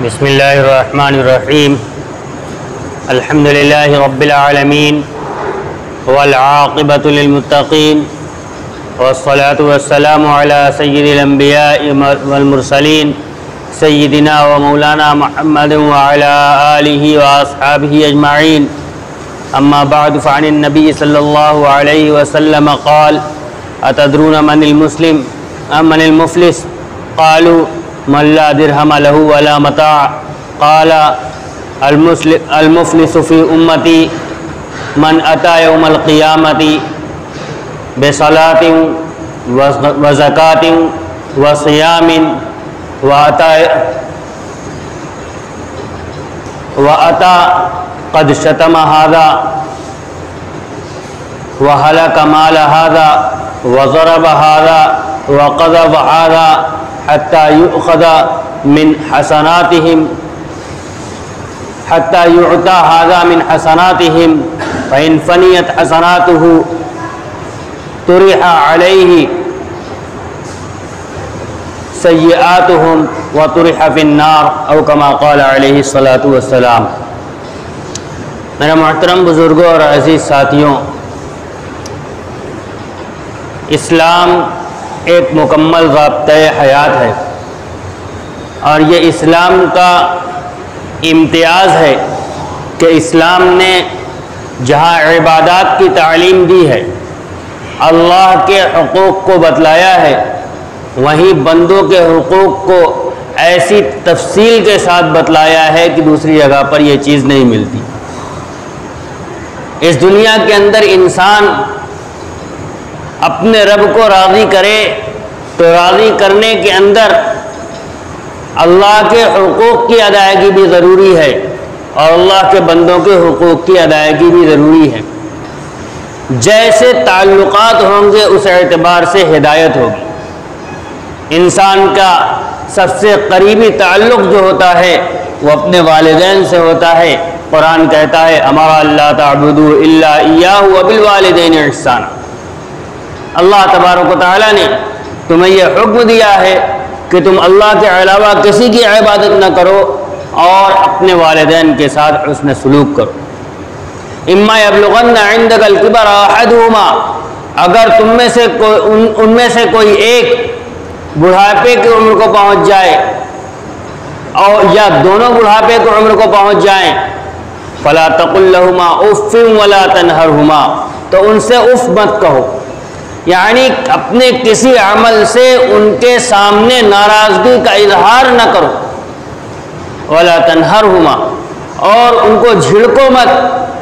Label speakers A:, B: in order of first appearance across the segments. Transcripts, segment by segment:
A: بسم اللہ الرحمن الرحیم الحمد للہ رب العالمین والعاقبۃ للمتقین والصلاة والسلام علی سید الانبیاء والمرسلین سیدنا و مولانا محمد وعلی آلہ واصحابہ اجمعین اما بعد فعن النبی صلی اللہ علیہ وسلم قال اتدرون من المسلم من المفلس قالوا من لا درہم له ولا متاع قال المفلس فی امتی من اتی یوم القیامت بصلاة وزکاة وصیام وأتى قد شتم هذا وهلك مال هذا وضرب هذا وقذف هذا حتى يؤخذ من حسناتهم حتى يعطى هذا من حسناتهم فإن فنيت حسناته طرح عليه سیئاتهم وطرح في النار او كما قال علیہ الصلاۃ والسلام۔ میرا محترم بزرگوں اور عزیز ساتھیوں، اسلام ایک مکمل ضابطۂ حیات ہے، اور یہ اسلام کا امتیاز ہے کہ اسلام نے جہاں عبادات کی تعلیم دی ہے، اللہ کے حقوق کو بتلایا ہے، وہیں بندوں کے حقوق کو ایسی تفصیل کے ساتھ بتلایا ہے کہ دوسری جگہ پر یہ چیز نہیں ملتی۔ اس دنیا کے اندر انسان اپنے رب کو راضی کرے تو راضی کرنے کے اندر اللہ کے حقوق کی ادائیگی بھی ضروری ہے، اور اللہ کے بندوں کے حقوق کی ادائیگی بھی ضروری ہے۔ جیسے تعلقات ہوں گے اس اعتبار سے ہدایت ہوگی۔ انسان کا سب سے قریبی تعلق جو ہوتا ہے وہ اپنے والدین سے ہوتا ہے۔ قرآن کہتا ہے امر اللہ تعبدوا الا ایاہ وبالوالدین احسانا۔ اللہ تبارک و تعالیٰ نے تمہیں یہ حکم دیا ہے کہ تم اللہ کے علاوہ کسی کی عبادت نہ کرو اور اپنے والدین کے ساتھ حسن سلوک کرو۔ اما یبلغن عندک الکبر احدہما، اگر ان میں سے کوئی ایک بڑھاپے کی عمر کو پہنچ جائے اور یا دونوں بڑھاپے کی عمر کو پہنچ جائیں، فلا تقل لہما اف ولا تنہرہما، تو ان سے اف مت کہو، یعنی اپنے کسی عمل سے ان کے سامنے ناراضگی کا اظہار نہ کرو، ولا تنہرہما، اور ان کو جھڑکو مت،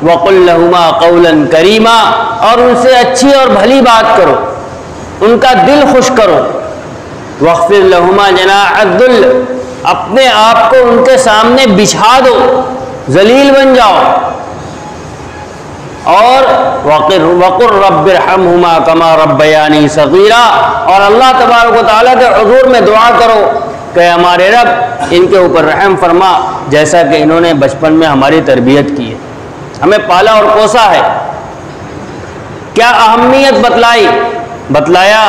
A: وقل لہما قولا کریما، اور ان سے اچھی اور بھلی بات کرو، ان کا دل خوش کرو، واخفض لہما جناح الذل، اپنے آپ کو ان کے سامنے بچھا دو، ذلیل بن جاؤ، اور وقر رب ارحمہما کما ربیانی صغیرا، اور اللہ تبارک و تعالیٰ کے حضور میں دعا کرو کہ ہمارے رب ان کے اوپر رحم فرما جیسا کہ انہوں نے بچپن میں ہماری تربیت کی ہے، ہمیں پالا اور پوسا ہے۔ کیا اہمیت بتلایا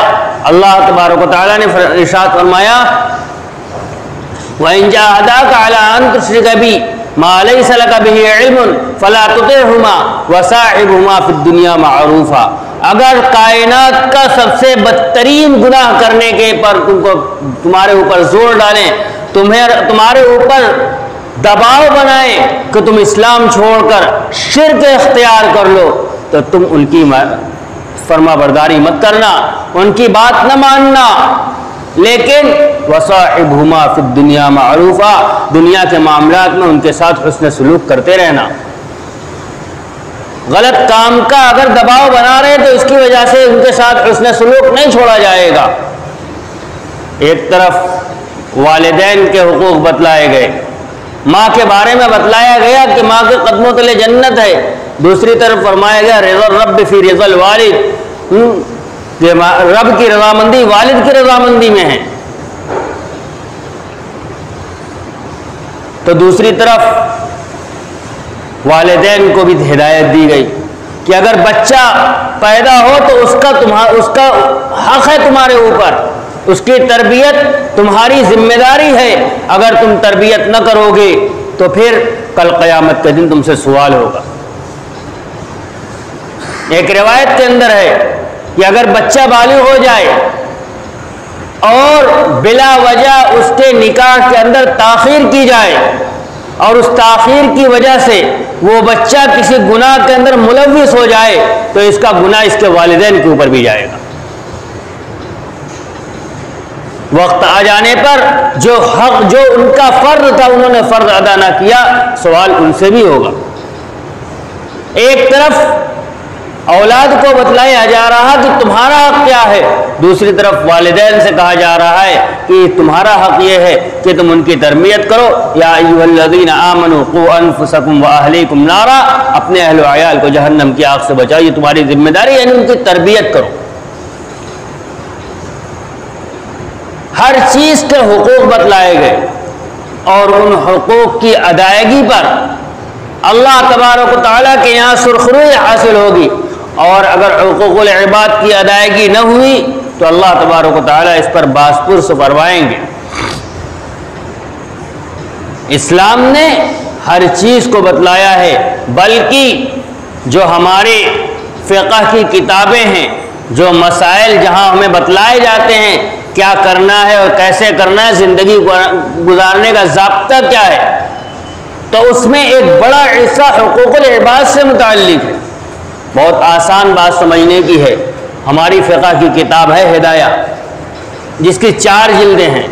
A: اللہ تبارک و تعالیٰ نے ارشاد فرمایا وَإِن جَاهَدَاكَ عَلَىٰ أَن تُشْرِكَ بِي مَا لَيْسَ لَكَ بِهِ عِلْمٌ فَلَا تُطِعْهُمَا وَصَاحِبْهُمَا فِي الدُّنْيَا مَعْرُوفًا، اگر کائنات کا سب سے بدترین گناہ کرنے کے پر تمہارے اوپر زور ڈالیں، تمہارے اوپر دباؤ بنائیں کہ تم اسلام چھوڑ کر شرک اختیار کر لو، تو تم ان کی فرما برداری مت کرنا، ان کی بات نہ ماننا، لیکن وصاحبہما فی الدنیا معروفا، دنیا کے معاملات میں ان کے ساتھ حسن سلوک کرتے رہنا۔ غلط کام کا اگر دباؤ بنا رہے تو اس کی وجہ سے ان کے ساتھ حسن سلوک نہیں چھوڑا جائے گا۔ ایک طرف والدین کے حقوق بتلائے گئے، ماں کے بارے میں بتلایا گیا کہ ماں کے قدموں تلے جنت ہے، دوسری طرف فرمایا گیا رضا الرب فی رضا الوالد، کہ رب کی رضامندی والد کی رضامندی میں ہے۔ تو دوسری طرف والدین کو بھی ہدایت دی گئی کہ اگر بچہ پیدا ہو تو اس کا حق ہے تمہارے اوپر، اس کی تربیت تمہاری ذمہ داری ہے، اگر تم تربیت نہ کرو گے تو پھر کل قیامت کے دن تم سے سوال ہوگا۔ ایک روایت کے اندر ہے کہ اگر بچہ بالغ ہو جائے اور بلا وجہ اس کے نکاح کے اندر تاخیر کی جائے اور اس تاخیر کی وجہ سے وہ بچہ کسی گناہ کے اندر ملوث ہو جائے تو اس کا گناہ اس کے والدین کے اوپر بھی جائے گا۔ وقت آ جانے پر جو حق جو ان کا فرض تھا انہوں نے فرض ادا نہ کیا، سوال ان سے بھی ہوگا۔ ایک طرف اولاد کو بتلایا جا رہا کہ تمہارا حق کیا ہے، دوسری طرف والدین سے کہا جا رہا ہے کہ تمہارا حق یہ ہے کہ تم ان کی تربیت کرو۔ یا ایھا الذین آمنوا قوا انفسکم واہلیکم نارا، اپنے اہل و عیال کو جہنم کی آگ سے بچاؤ، یہ تمہاری ذمہ داری ہے، یعنی ان کی تربیت کرو۔ ہر چیز کے حقوق بتلائے گئے اور ان حقوق کی ادائیگی پر اللہ تبارک و تعالیٰ کے یہاں سرخروئی حاصل ہوگی، اور اگر حقوق العباد کی ادائیگی نہ ہوئی تو اللہ تبارک و تعالیٰ اس پر باس پرس فرمائیں گے۔ اسلام نے ہر چیز کو بتلایا ہے، بلکہ جو ہمارے فقہ کی کتابیں ہیں، جو مسائل جہاں ہمیں بتلائے جاتے ہیں کیا کرنا ہے اور کیسے کرنا ہے، زندگی گزارنے کا ضابطہ کیا ہے، تو اس میں ایک بڑا حصہ حقوق العباد سے متعلق ہے۔ بہت آسان بات سمجھنے کی ہے، ہماری فقہ کی کتاب ہے ہدایہ، جس کی 4 جلدیں ہیں۔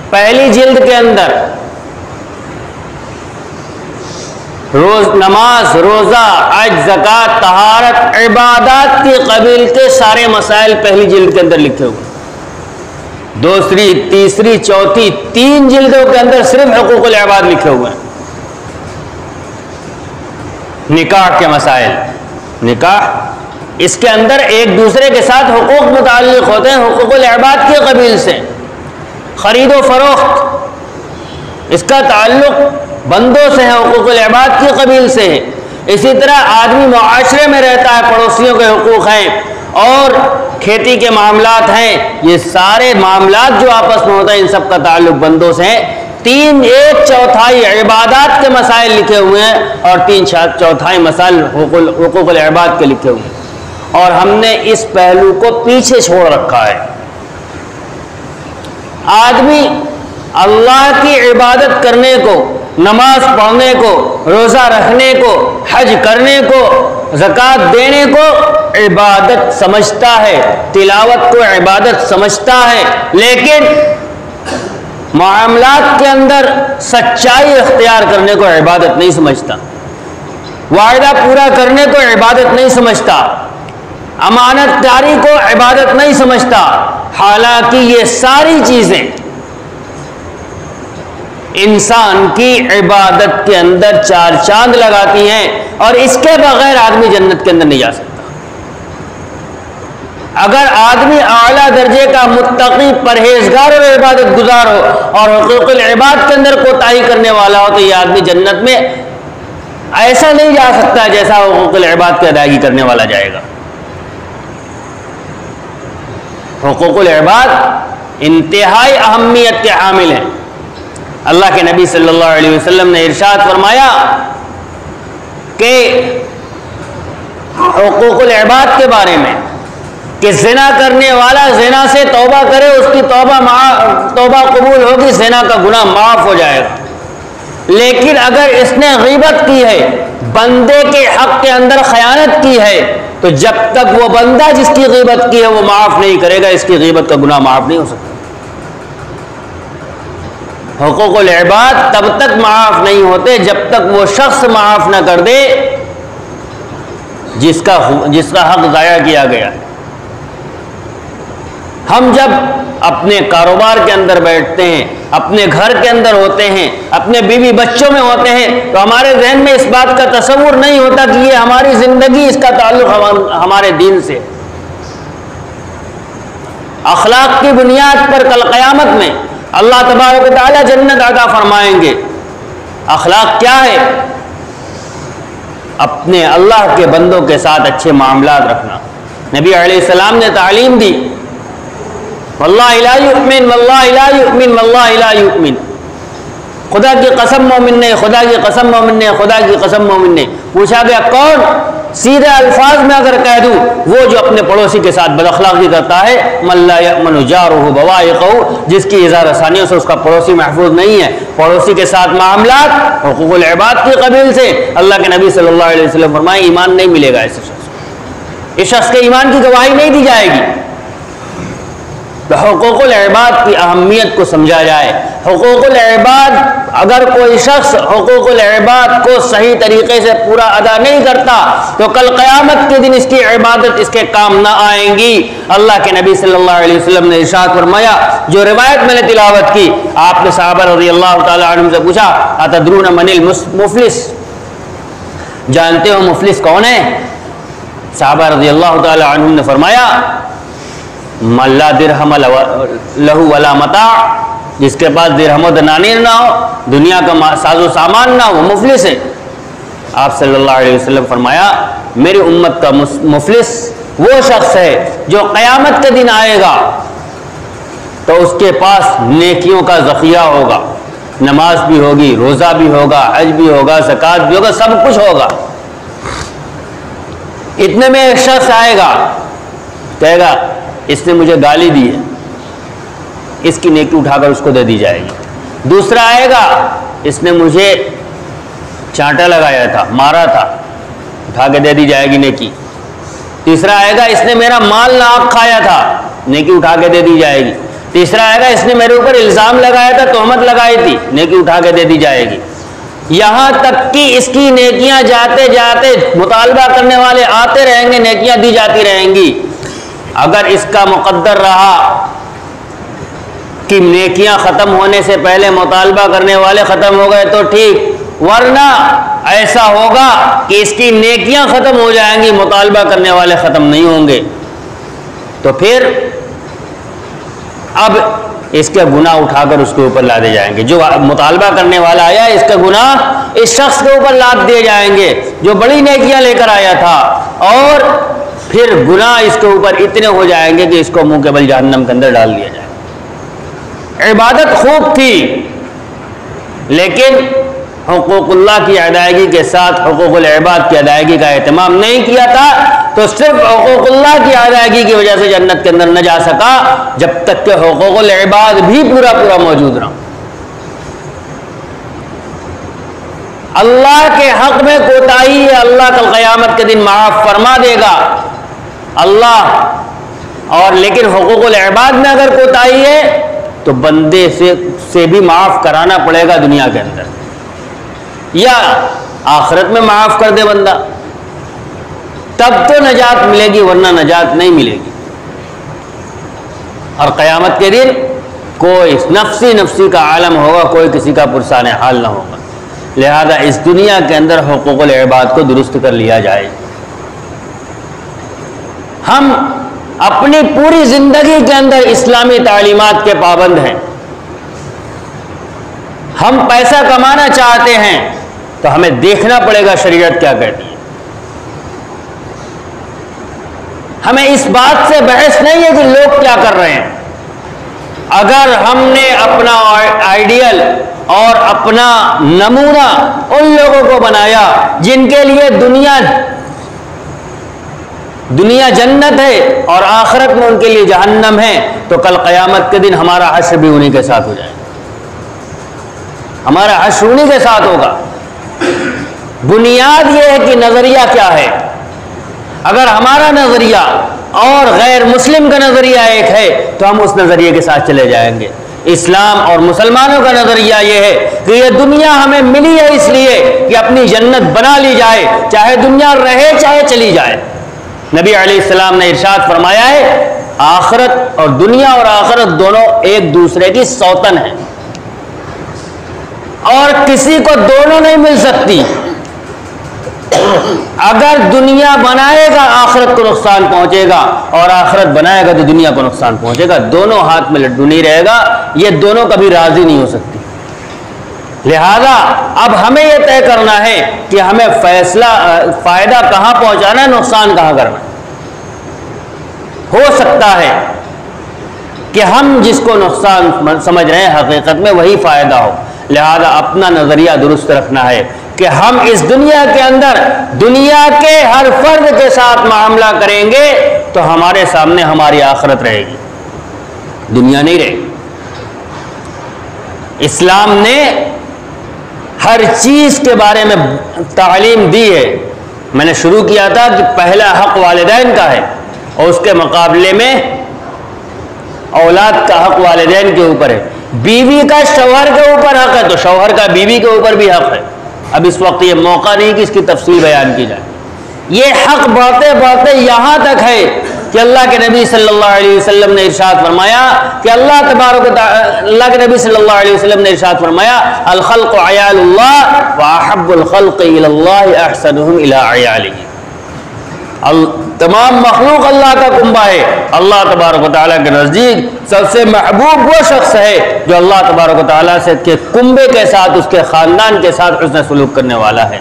A: پہلی جلد کے اندر نماز، روزہ، حج، زکوٰۃ، طہارت، عبادات کی قبیل کے سارے مسائل پہلی جلد کے اندر لکھے ہوئے۔ دوسری، تیسری، چوتھی 3 جلدوں کے اندر صرف حقوق العباد لکھے ہوئے ہیں۔ نکاح کے مسائل، نکاح اس کے اندر ایک دوسرے کے ساتھ حقوق متعلق ہوتے ہیں حقوق العباد کے قبیل سے۔ خرید و فروخت اس کا تعلق بندوں سے ہے، حقوق العباد کی قبیل سے ہے۔ اسی طرح آدمی معاشرے میں رہتا ہے، پڑوسیوں کے حقوق ہیں، اور کھیتی کے معاملات ہیں، یہ سارے معاملات جو آپس میں ہوتے ہیں ان سب کا تعلق بندوں سے ہے۔ 1/4 عبادات کے مسائل لکھے ہوئے ہیں اور 3/4 مسائل حقوق العباد کے لکھے ہوئے ہیں، اور ہم نے اس پہلو کو پیچھے چھوڑ رکھا ہے۔ آدمی اللہ کی عبادت کرنے کو، نماز پڑھنے کو، روزہ رکھنے کو، حج کرنے کو، زکوٰۃ دینے کو عبادت سمجھتا ہے، تلاوت کو عبادت سمجھتا ہے، لیکن معاملات کے اندر سچائی اختیار کرنے کو عبادت نہیں سمجھتا، وعدہ پورا کرنے کو عبادت نہیں سمجھتا، امانت داری کو عبادت نہیں سمجھتا، حالانکہ یہ ساری چیزیں انسان کی عبادت کے اندر 4 چاند لگاتی ہیں، اور اس کے بغیر آدمی جنت کے اندر نہیں جا سکتا۔ اگر آدمی اعلیٰ درجے کا متقی، پرہیزگار اور عبادت گزار ہو اور حقوق العباد کے اندر کوتاہی کرنے والا ہو تو یہ آدمی جنت میں ایسا نہیں جا سکتا جیسا حقوق العباد کی ادائیگی کرنے والا جائے گا۔ حقوق العباد انتہائی اہمیت کے حامل ہیں۔ اللہ کے نبی صلی اللہ علیہ وسلم نے ارشاد فرمایا کہ حقوق العباد کے بارے میں کہ زنا کرنے والا زنا سے توبہ کرے، اس کی توبہ قبول ہوگی، زنا کا گناہ معاف ہو جائے گا، لیکن اگر اس نے غیبت کی ہے، بندے کے حق کے اندر خیانت کی ہے، تو جب تک وہ بندہ جس کی غیبت کی ہے وہ معاف نہیں کرے گا، اس کی غیبت کا گناہ معاف نہیں ہو سکتا۔ حقوق العباد تب تک معاف نہیں ہوتے جب تک وہ شخص معاف نہ کر دے جس کا حق ضائع کیا گیا۔ ہم جب اپنے کاروبار کے اندر بیٹھتے ہیں، اپنے گھر کے اندر ہوتے ہیں، اپنے بیوی بچوں میں ہوتے ہیں، تو ہمارے ذہن میں اس بات کا تصور نہیں ہوتا کہ یہ ہماری زندگی، اس کا تعلق ہمارے دین سے۔ اخلاق کی بنیاد پر کل قیامت میں اللہ تبارک و تعالی جنت عطا فرمائیں گے۔ اخلاق کیا ہے؟ اپنے اللہ کے بندوں کے ساتھ اچھے معاملات رکھنا۔ نبی علیہ السلام نے تعلیم دی واللہ لا یؤمن واللہ لا یؤمن واللہ لا یؤمن، خدا کی قسم مومن نہیں، خدا کی قسم مومن نہیں، خدا کی قسم مومن نہیں۔ پوچھا گیا کون؟ سیدھے الفاظ میں اگر کہہ دوں، وہ جو اپنے پڑوسی کے ساتھ بد اخلاقی کرتا ہے، من لا یأمن جارہ بوائقہ، جس کی اظہار ثانیوں سے اس کا پڑوسی محفوظ نہیں ہے۔ پڑوسی کے ساتھ معاملات حقوق العباد کی قبیل سے، اللہ کے نبی صلی اللہ علیہ وسلم فرمائے ایمان نہیں ملے گا ایسے شخص کو، اس شخص کے ایمان کی گواہی نہیں دی جائے گی۔ تو حقوق العباد کی اہمیت کو سمجھا جائے۔ حقوق العباد، اگر کوئی شخص حقوق العباد کو صحیح طریقے سے پورا ادا نہیں کرتا تو کل قیامت کے دن اس کی عبادت اس کے کام نہ آئیں گی۔ اللہ کے نبی صلی اللہ علیہ وسلم نے ارشاد فرمایا، جو روایت میں نے تلاوت کی، آپ نے صحابہ رضی اللہ تعالی عنہم سے پوچھا اتدرون من المفلس، جانتے ہو مفلس کون ہے؟ صحابہ رضی اللہ تعالی عنہم نے فرمایا من لا درہم لہ ولا متاع، جس کے پاس درہم و دنانیر نہ ہو، دنیا کا ساز و سامان نہ ہو، وہ مفلس ہے۔ آپ صلی اللہ علیہ وسلم فرمایا میری امت کا مفلس وہ شخص ہے جو قیامت کے دن آئے گا تو اس کے پاس نیکیوں کا ذخیرہ ہوگا، نماز بھی ہوگی، روزہ بھی ہوگا، حج بھی ہوگا، زکوٰۃ بھی ہوگا، سب کچھ ہوگا۔ اتنے میں ایک شخص آئے گا، کہے گا اس نے مجھے گالی دی ہے، اس کی نیکی اٹھا کر اس کو دے دی جائے گی۔ دوسرا آئے گا، اس نے مجھے چانٹا لگایا تھا، مارا تھا، اٹھا کے دے دی جائے گی نیکی۔ تیسرا آئے گا، اس نے میرا مال ناحق کھایا تھا، نیکی اٹھا کے دے دی جائے گی۔ تیسرا آئے گا، اس نے میرے اوپر الزام لگایا تھا، تہمت لگائی تھی، نیکی اٹھا کے دے دی جائے گی۔ یہاں تک کہ اس کی نیکیاں جاتے جاتے مطالبہ کرنے والے آتے رہیں گے، نیکیاں دی جاتی رہیں گی۔ اگر اس کا مقدر رہا کہ نیکیاں ختم ہونے سے پہلے مطالبہ کرنے والے ختم ہو گئے تو ٹھیک، ورنہ ایسا ہوگا کہ اس کی نیکیاں ختم ہو جائیں گی، مطالبہ کرنے والے ختم نہیں ہوں گے، تو پھر اب اس کے گناہ اٹھا کر اس کے اوپر لادے جائیں گے۔ جو مطالبہ کرنے والا آیا اس کا گناہ اس شخص کے اوپر لاد دیے جائیں گے جو بڑی نیکیاں لے کر آیا تھا، اور پھر گناہ اس کے اوپر اتنے ہو جائیں گے کہ اس کو منہ کے بل جہنم کے اندر ڈال دیا جائے گا۔ عبادت خوب تھی لیکن حقوق اللہ کی ادائیگی کے ساتھ حقوق العباد کی ادائیگی کا اہتمام نہیں کیا تھا، تو صرف حقوق اللہ کی ادائیگی کی وجہ سے جنت کے اندر نہ جا سکا جب تک کہ حقوق العباد بھی پورا پورا موجود رہا۔ اللہ کے حق میں کوتاہی ہے، اللہ کل قیامت کے دن معاف فرما دے گا اللہ، اور لیکن حقوق العباد میں اگر کوتاہی ہے تو بندے سے بھی معاف کرانا پڑے گا دنیا کے اندر، یا آخرت میں معاف کر دے بندہ تب تو نجات ملے گی، ورنہ نجات نہیں ملے گی۔ اور قیامت کے دن کوئی نفسی نفسی کا عالم ہوگا، کوئی کسی کا پرسان حال نہ ہوگا۔ لہذا اس دنیا کے اندر حقوق العباد کو درست کر لیا جائے۔ ہم اپنی پوری زندگی کے اندر اسلامی تعلیمات کے پابند ہیں۔ ہم پیسہ کمانا چاہتے ہیں تو ہمیں دیکھنا پڑے گا شریعت کیا کہتی ہے۔ ہمیں اس بات سے بحث نہیں ہے کہ لوگ کیا کر رہے ہیں۔ اگر ہم نے اپنا آئیڈیل اور اپنا نمونہ ان لوگوں کو بنایا جن کے لیے دنیا جنت ہے اور آخرت میں ان کے لیے جہنم ہے، تو کل قیامت کے دن ہمارا حشر بھی انہی کے ساتھ ہو جائے گا، ہمارا حشر انہی کے ساتھ ہوگا۔ بنیاد یہ ہے کہ نظریہ کیا ہے۔ اگر ہمارا نظریہ اور غیر مسلم کا نظریہ ایک ہے تو ہم اس نظریے کے ساتھ چلے جائیں گے۔ اسلام اور مسلمانوں کا نظریہ یہ ہے کہ یہ دنیا ہمیں ملی ہے اس لیے کہ اپنی جنت بنا لی جائے، چاہے دنیا رہے چاہے چلی جائے۔ نبی علیہ السلام نے ارشاد فرمایا ہے آخرت اور دنیا اور آخرت دونوں ایک دوسرے کی سوتن ہیں، اور کسی کو دونوں نہیں مل سکتی۔ اگر دنیا بنائے گا آخرت کو نقصان پہنچے گا، اور آخرت بنائے گا تو دنیا کو نقصان پہنچے گا، دونوں ہاتھ میں لڈو نہیں رہے گا، یہ دونوں کبھی راضی نہیں ہو سکتی۔ لہذا اب ہمیں یہ طے کرنا ہے کہ ہمیں فائدہ کہاں پہنچانا ہے، نقصان کہاں کرنا ہے۔ ہو سکتا ہے کہ ہم جس کو نقصان سمجھ رہے ہیں حقیقت میں وہی فائدہ ہو. لہذا اپنا نظریہ درست رکھنا ہے کہ ہم اس دنیا کے اندر دنیا کے ہر فرد کے ساتھ معاملہ کریں گے تو ہمارے سامنے ہماری آخرت رہے گی، دنیا نہیں رہے گی. اسلام نے ہر چیز کے بارے میں تعلیم دی ہے. میں نے شروع کیا تھا کہ پہلا حق والدین کا ہے اور اس کے مقابلے میں اولاد کا حق والدین کے اوپر ہے. بیوی کا شوہر کے اوپر حق ہے تو شوہر کا بیوی کے اوپر بھی حق ہے. اب اس وقت یہ موقع نہیں کہ اس کی تفصیل بیان کی جائے. یہ حق بڑھتے بڑھتے یہاں تک ہے کہ اللہ کے نبی صلی اللہ علیہ وسلم نے ارشاد فرمایا کہ اللہ کے نبی صلی اللہ علیہ وسلم نے ارشاد فرمایا الخلق عیال اللہ واحب الخلق الی اللہ احسنهم الی عیالہ. تمام مخلوق اللہ کا کنبہ ہے. اللہ تبارک و تعالیٰ کے نزدیک سب سے محبوب وہ شخص ہے جو اللہ تبارک و تعالیٰ سے کے کنبے کے ساتھ اس کے خاندان کے ساتھ حسن سلوک کرنے والا ہے.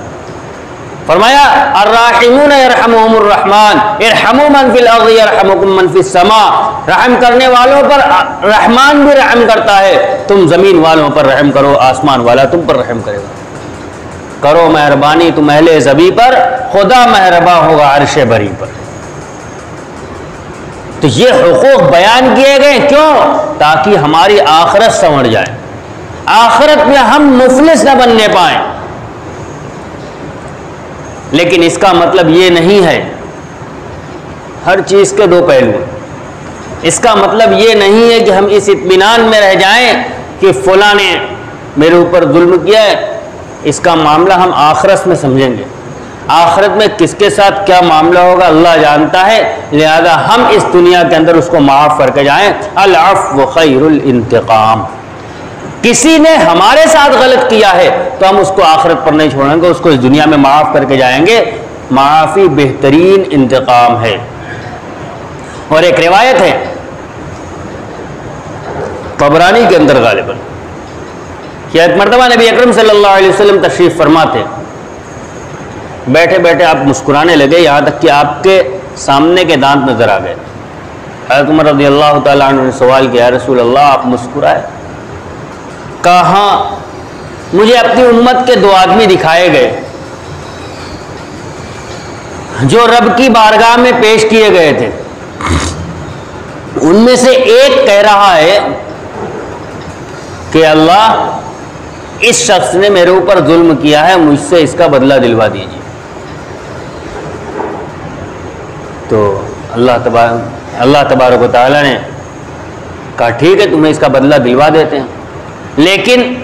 A: فرمایا الراحمون یرحمهم الرحمن ارحموا من فی الارض یرحمکم من فی السماء. رحم کرنے والوں پر رحمان بھی رحم کرتا ہے، تم زمین والوں پر رحم کرو، آسمان والا تم پر رحم کرے گا. کرو مہربانی تم اہل زمین پر، خدا مہرباں ہوگا عرش بری پر. تو یہ حقوق بیان کیے گئے کیوں؟ تاکہ ہماری آخرت سنور جائے، آخرت میں ہم مفلس نہ بننے پائیں. لیکن اس کا مطلب یہ نہیں ہے، ہر چیز کے دو پہلو ہیں. اس کا مطلب یہ نہیں ہے کہ ہم اس اطمینان میں رہ جائیں کہ فلاں نے میرے اوپر ظلم کیا ہے. اس کا معاملہ ہم آخرت میں سمجھیں گے. آخرت میں کس کے ساتھ کیا معاملہ ہوگا اللہ جانتا ہے. لہذا ہم اس دنیا کے اندر اس کو معاف کر کے جائیں. العفو خیر الانتقام. کسی نے ہمارے ساتھ غلط کیا ہے تو ہم اس کو آخرت پر نہیں چھوڑیں گے، اس کو اس دنیا میں معاف کر کے جائیں گے. معافی بہترین انتقام ہے. اور ایک روایت ہے طبرانی کے اندر غالباً کہ ایک مرتبہ نبی اکرم صلی اللہ علیہ وسلم تشریف فرما تھے. بیٹھے بیٹھے آپ مسکرانے لگے یہاں تک کہ آپ کے سامنے کے دانت نظر آ گئے. حضرت عمر رضی اللہ تعالیٰ عنہ نے سوال کیا یا رسول اللہ آپ مسکرائے؟ کہاں؟ مجھے اپنی امت کے دو آدمی دکھائے گئے جو رب کی بارگاہ میں پیش کیے گئے تھے. ان میں سے ایک کہہ رہا ہے کہ اللہ اس شخص نے میرے اوپر ظلم کیا ہے، مجھ سے اس کا بدلہ دلوا دیجیے. تو اللہ تبارک و تعالیٰ نے کہا ٹھیک ہے تمہیں اس کا بدلہ دلوا دیتے ہیں، لیکن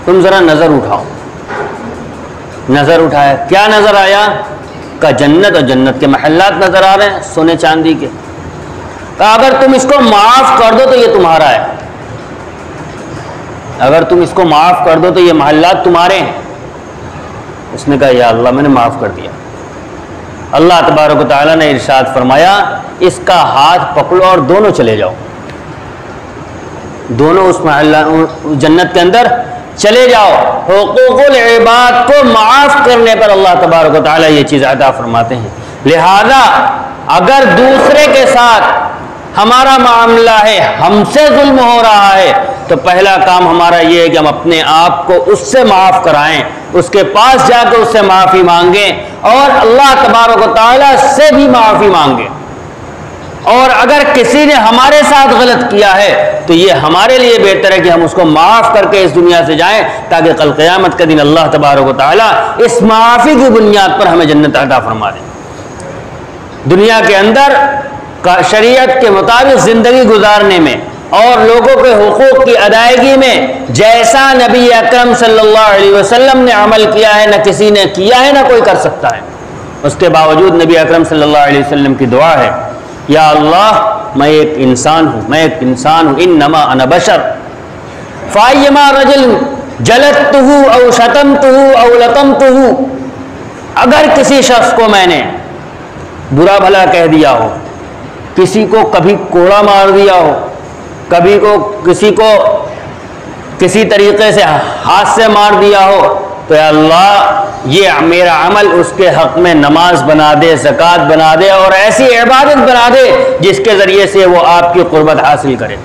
A: تم ذرا نظر اٹھاؤ. نظر اٹھایا، کیا نظر آیا؟ کہا جنت اور جنت کے محلات نظر آ رہے ہیں سونے چاندی کے. کہا اگر تم اس کو معاف کر دو تو یہ تمہارا ہے، اگر تم اس کو معاف کر دو تو یہ محلات تمہارے ہیں. اس نے کہا یا اللہ میں نے معاف کر دیا. اللہ تبارک و تعالیٰ نے ارشاد فرمایا اس کا ہاتھ پکڑو اور دونوں چلے جاؤ، دونوں اس محلہ جنت کے اندر چلے جاؤ. حقوق العباد کو معاف کرنے پر اللہ تبارک و تعالیٰ یہ چیز عطا فرماتے ہیں. لہذا اگر دوسرے کے ساتھ ہمارا معاملہ ہے، ہم سے ظلم ہو رہا ہے، تو پہلا کام ہمارا یہ ہے کہ ہم اپنے آپ کو اس سے معاف کرائیں، اس کے پاس جا کے اس سے معافی مانگیں اور اللہ تبارک و تعالیٰ سے بھی معافی مانگیں. اور اگر کسی نے ہمارے ساتھ غلط کیا ہے تو یہ ہمارے لیے بہتر ہے کہ ہم اس کو معاف کر کے اس دنیا سے جائیں تاکہ کل قیامت کے دن اللہ تبارک و تعالیٰ اس معافی کی بنیاد پر ہمیں جنت عطا فرما دیں. دنیا کے اندر شریعت کے مطابق زندگی گزارنے میں اور لوگوں کے حقوق کی ادائیگی میں جیسا نبی اکرم صلی اللہ علیہ وسلم نے عمل کیا ہے نہ کسی نے کیا ہے نہ کوئی کر سکتا ہے. اس کے باوجود نبی اکرم صلی اللہ علیہ وسلم کی دعا ہے یا اللہ میں ایک انسان ہوں انما انا بشر فایما رجل جلدتہ او شتمتہ او لطمتہ. اگر کسی شخص کو میں نے برا بھلا کہہ دیا ہو، کسی کو کبھی کوڑا مار دیا ہو، کسی کو کسی طریقے سے ہاتھ سے مار دیا ہو، تو اے اللہ یہ میرا عمل اس کے حق میں نماز بنا دے، زکوٰۃ بنا دے، اور ایسی عبادت بنا دے جس کے ذریعے سے وہ آپ کی قربت حاصل کرے۔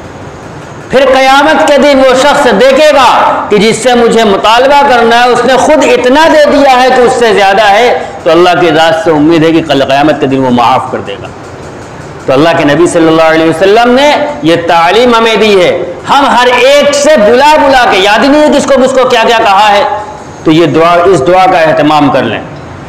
A: پھر قیامت کے دن وہ شخص دیکھے گا کہ جس سے مجھے مطالبہ کرنا ہے اس نے خود اتنا دے دیا ہے کہ اس سے زیادہ ہے، تو اللہ کی ذات سے امید ہے کہ کل قیامت کے دن وہ معاف کر دے گا۔ تو اللہ کے نبی صلی اللہ علیہ وسلم نے یہ تعلیم ہمیں دی ہے، ہم ہر ایک سے بلا بلا کے، یاد ہی نہیں ہے کس کو کیا کیا کہا ہے، تو یہ دعا، اس دعا کا اہتمام کر لیں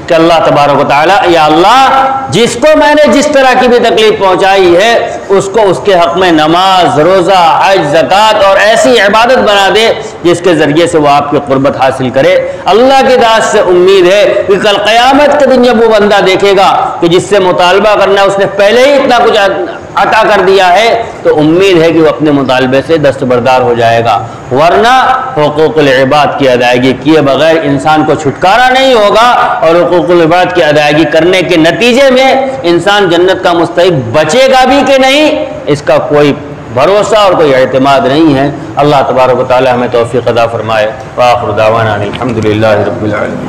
A: کہ اللہ تبارک و تعالیٰ، یا اللہ جس کو میں نے جس طرح کی بھی تکلیف پہنچائی ہے اس کو اس کے حق میں نماز، روزہ، حج، زکوٰۃ اور ایسی عبادت بنا دے جس کے ذریعے سے وہ آپ کی قربت حاصل کرے۔ اللہ کی ذات سے امید ہے کہ کل قیامت کے دن جب وہ بندہ دیکھے گا کہ جس سے مطالبہ کرنا ہے اس نے پہلے ہی اتنا کچھ عطا کر دیا ہے، تو امید ہے کہ وہ اپنے مطالبے سے دستبردار ہو جائے گا، ورنہ حقوق العباد کی ادائیگی کیے بغیر انسان کو چھٹکارا نہیں ہوگا، اور حقوق العباد کی ادائیگی کرنے کے نتیجے میں انسان جنت کا مستحق بچے گا بھی کہ نہیں، اس کا کوئی بھروسہ اور کوئی اعتماد نہیں ہے۔ اللہ تبارک و تعالی ہمیں توفیق عطا فرمائے۔ وآخر دعوانا الحمدللہ رب العالمین۔